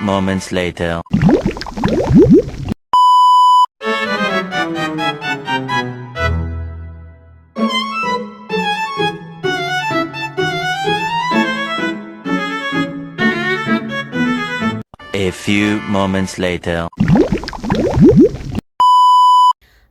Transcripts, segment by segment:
moments later. A few moments later.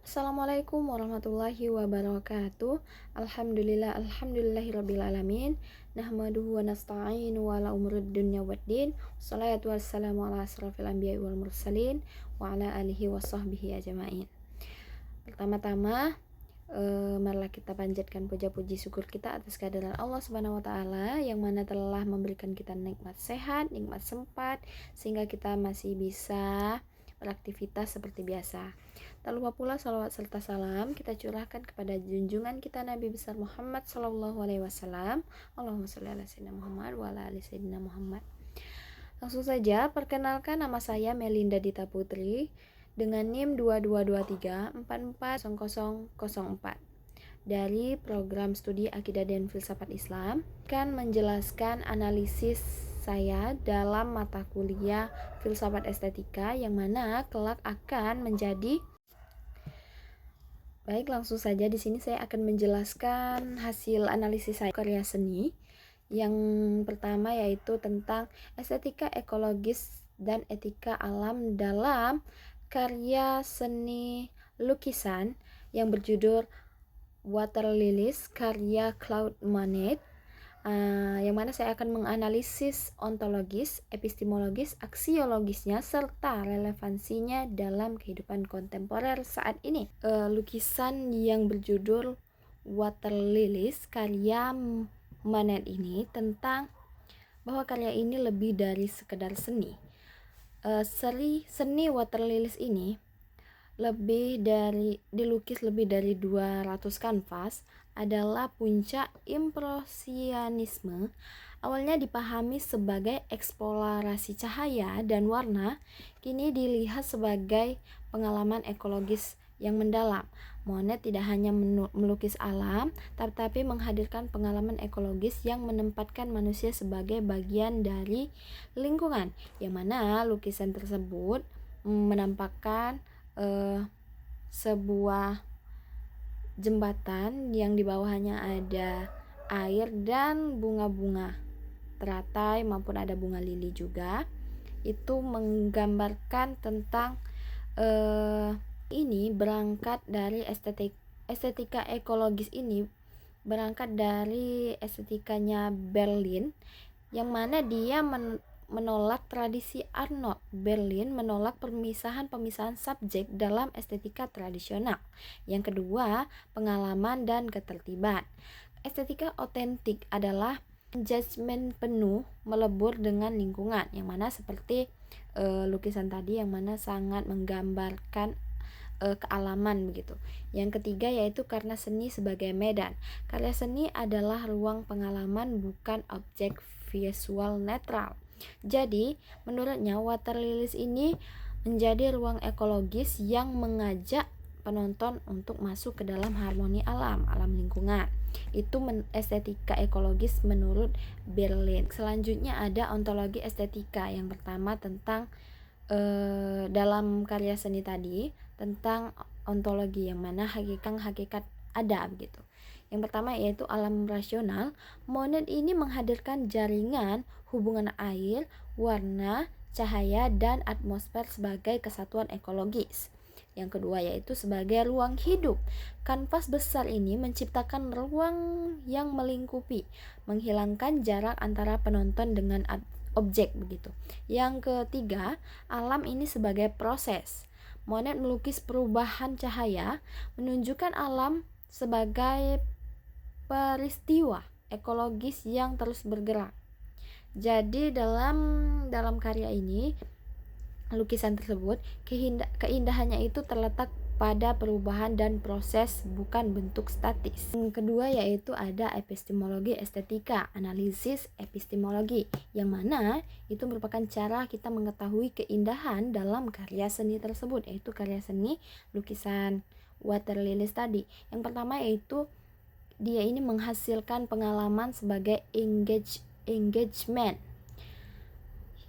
Assalamualaikum warahmatullahi wabarakatuh. Alhamdulillahirabbil alamin. Nahmaduhu wa nasta'inu wa ala umurid dunya waddin. Wassalatu wassalamu ala asrafil anbiya'i wal mursalin wa ala alihi wa sahbihi ajma'in. Pertama-tama, marilah kita panjatkan puja-puji syukur kita atas kehadiran Allah Subhanahu wa taala yang mana telah memberikan kita nikmat sehat, nikmat sempat sehingga kita masih bisa beraktivitas seperti biasa. Tak lupa pula salawat serta salam kita curahkan kepada junjungan kita Nabi besar Muhammad sallallahu alaihi wasallam. Allahumma shalli ala sayyidina Muhammad wa ala ali sayyidina Muhammad. Langsung saja, perkenalkan, nama saya Melinda Dita Putri dengan NIM 2223440004 dari program studi Akidah dan Filsafat Islam. Akan menjelaskan analisis saya dalam mata kuliah Filsafat Estetika yang mana kelak akan menjadi. Baik, langsung saja di sini saya akan menjelaskan hasil analisis saya karya seni. Yang pertama yaitu tentang estetika ekologis dan etika alam dalam karya seni lukisan yang berjudul Water Lilies karya Claude Monet, yang mana saya akan menganalisis ontologis, epistemologis, aksiologisnya serta relevansinya dalam kehidupan kontemporer saat ini. Lukisan yang berjudul Water Lilies karya Monet ini tentang bahwa karya ini lebih dari sekedar seni. Seni Water Lilies ini dilukis lebih dari 200 kanvas adalah puncak impresionisme. Awalnya dipahami sebagai eksplorasi cahaya dan warna, kini dilihat sebagai pengalaman ekologis yang mendalam. Monet tidak hanya melukis alam, tetapi menghadirkan pengalaman ekologis yang menempatkan manusia sebagai bagian dari lingkungan, yang mana lukisan tersebut menampakkan sebuah jembatan yang di bawahnya ada air dan bunga-bunga teratai maupun ada bunga lili juga. Itu menggambarkan tentang ini berangkat dari estetika ekologis ini berangkat dari estetikanya Berlin, yang mana dia menolak tradisi Art Nouveau. Berlin menolak pemisahan subjek dalam estetika tradisional. Yang kedua, pengalaman dan ketertiban. Estetika otentik adalah judgement penuh melebur dengan lingkungan, yang mana seperti lukisan tadi yang mana sangat menggambarkan kealaman begitu. Yang ketiga yaitu karena seni sebagai medan. Karya seni adalah ruang pengalaman, bukan objek visual netral. Jadi, menurutnya Water Lilies ini menjadi ruang ekologis yang mengajak penonton untuk masuk ke dalam harmoni alam lingkungan. Itu estetika ekologis menurut Berlin. Selanjutnya ada ontologi estetika. Yang pertama tentang dalam karya seni tadi tentang ontologi, yang mana hakikat ada begitu. Yang pertama yaitu alam rasional. Monet ini menghadirkan jaringan hubungan air, warna, cahaya, dan atmosfer sebagai kesatuan ekologis. Yang kedua yaitu sebagai ruang hidup. Kanvas besar ini menciptakan ruang yang melingkupi, menghilangkan jarak antara penonton dengan objek begitu. Yang ketiga, alam ini sebagai proses. Monet melukis perubahan cahaya, menunjukkan alam sebagai peristiwa ekologis yang terus bergerak. Jadi dalam karya ini, lukisan tersebut, keindahannya itu terletak pada perubahan dan proses, bukan bentuk statis. Yang kedua yaitu ada epistemologi estetika, analisis epistemologi, yang mana itu merupakan cara kita mengetahui keindahan dalam karya seni tersebut, yaitu karya seni lukisan Water Lilies tadi. Yang pertama yaitu dia ini menghasilkan pengalaman sebagai engagement,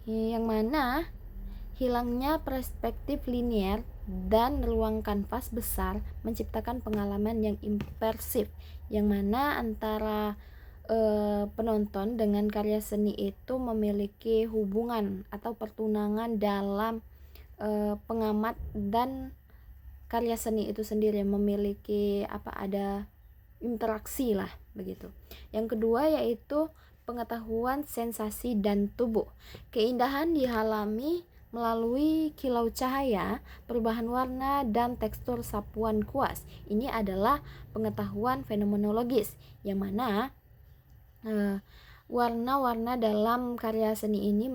yang mana Hilangnya perspektif linier dan ruang kanvas besar menciptakan pengalaman yang immersif, yang mana antara penonton dengan karya seni itu memiliki hubungan atau pertunangan dalam pengamat dan karya seni itu sendiri, memiliki ada interaksi lah begitu. Yang kedua yaitu pengetahuan sensasi dan tubuh. Keindahan dialami melalui kilau cahaya, perubahan warna, dan tekstur sapuan kuas. Ini adalah pengetahuan fenomenologis, yang mana warna-warna dalam karya seni ini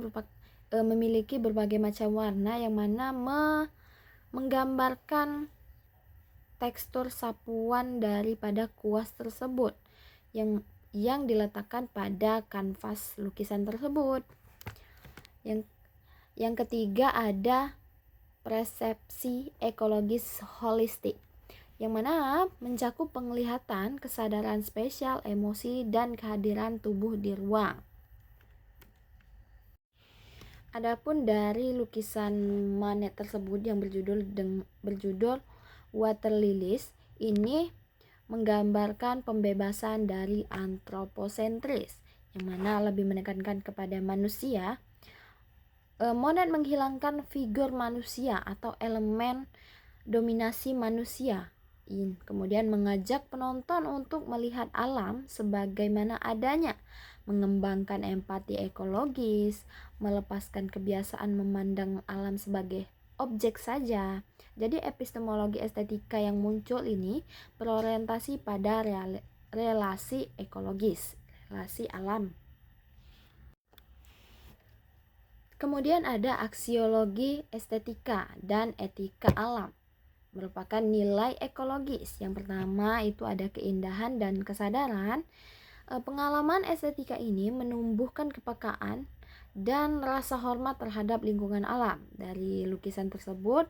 memiliki berbagai macam warna, yang mana menggambarkan tekstur sapuan daripada kuas tersebut yang diletakkan pada kanvas lukisan tersebut. Yang ketiga ada persepsi ekologis holistik, yang mana mencakup penglihatan, kesadaran spesial, emosi, dan kehadiran tubuh di ruang. Adapun dari lukisan Manet tersebut yang berjudul Water Lilies, ini menggambarkan pembebasan dari antroposentris, yang mana lebih menekankan kepada manusia. Monet menghilangkan figur manusia atau elemen dominasi manusia, kemudian mengajak penonton untuk melihat alam sebagaimana adanya, mengembangkan empati ekologis, melepaskan kebiasaan memandang alam sebagai objek saja. Jadi epistemologi estetika yang muncul ini berorientasi pada relasi ekologis, relasi alam. Kemudian ada aksiologi estetika dan etika alam, merupakan nilai ekologis. Yang pertama itu ada keindahan dan kesadaran. Pengalaman estetika ini menumbuhkan kepekaan dan rasa hormat terhadap lingkungan alam. Dari lukisan tersebut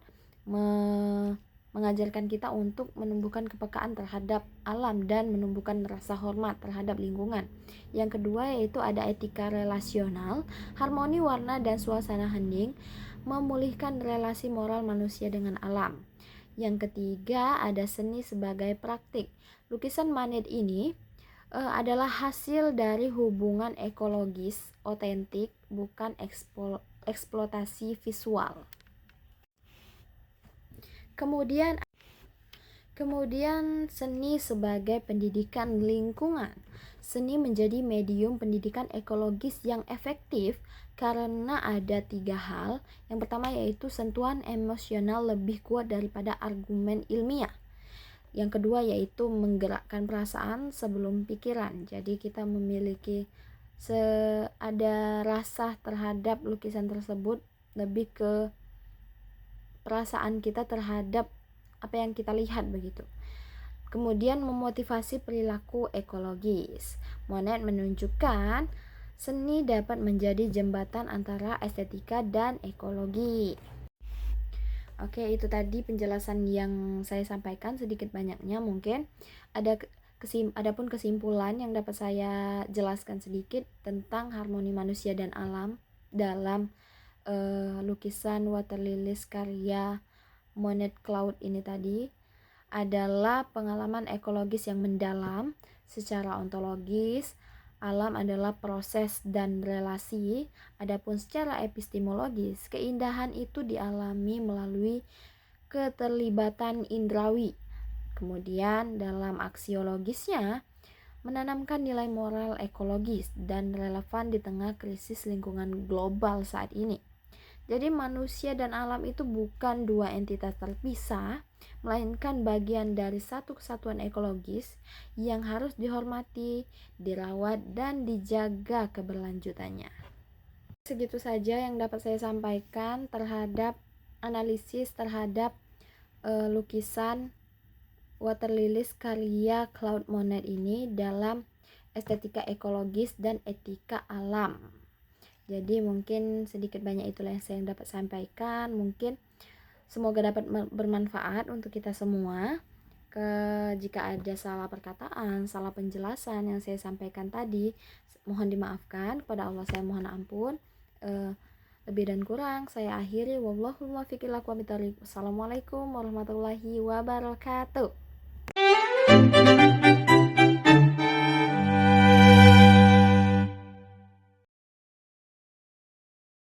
mengajarkan kita untuk menumbuhkan kepekaan terhadap alam dan menumbuhkan rasa hormat terhadap lingkungan. Yang kedua yaitu ada etika relasional, harmoni warna dan suasana hening, memulihkan relasi moral manusia dengan alam. Yang ketiga ada seni sebagai praktik. Lukisan Manet ini adalah hasil dari hubungan ekologis otentik, bukan eksploitasi visual. Kemudian seni sebagai pendidikan lingkungan. Seni menjadi medium pendidikan ekologis yang efektif karena ada 3 hal. Yang pertama yaitu sentuhan emosional lebih kuat daripada argumen ilmiah. Yang kedua yaitu menggerakkan perasaan sebelum pikiran. Jadi kita memiliki ada rasa terhadap lukisan tersebut, lebih ke perasaan kita terhadap apa yang kita lihat begitu. Kemudian memotivasi perilaku ekologis. Monet menunjukkan seni dapat menjadi jembatan antara estetika dan ekologi. Oke, itu tadi penjelasan yang saya sampaikan, sedikit banyaknya mungkin adapun kesimpulan yang dapat saya jelaskan sedikit tentang harmoni manusia dan alam dalam lukisan Water Lilies karya Monet Claude ini tadi adalah pengalaman ekologis yang mendalam. Secara ontologis, alam adalah proses dan relasi. Adapun secara epistemologis, keindahan itu dialami melalui keterlibatan indrawi. Kemudian dalam aksiologisnya, menanamkan nilai moral ekologis dan relevan di tengah krisis lingkungan global saat ini. Jadi manusia dan alam itu bukan dua entitas terpisah, melainkan bagian dari satu kesatuan ekologis yang harus dihormati, dirawat, dan dijaga keberlanjutannya. Segitu saja yang dapat saya sampaikan terhadap analisis terhadap lukisan Water Lilies karya Claude Monet ini dalam estetika ekologis dan etika alam. Jadi mungkin sedikit banyak itulah yang saya dapat sampaikan. Mungkin semoga dapat bermanfaat untuk kita semua. Jika ada salah perkataan, salah penjelasan yang saya sampaikan tadi, mohon dimaafkan. Kepada Allah saya mohon ampun. Lebih dan kurang saya akhiri, wallahul muwaffiq ila aqwamit thoriq. Wassalamualaikum warahmatullahi wabarakatuh.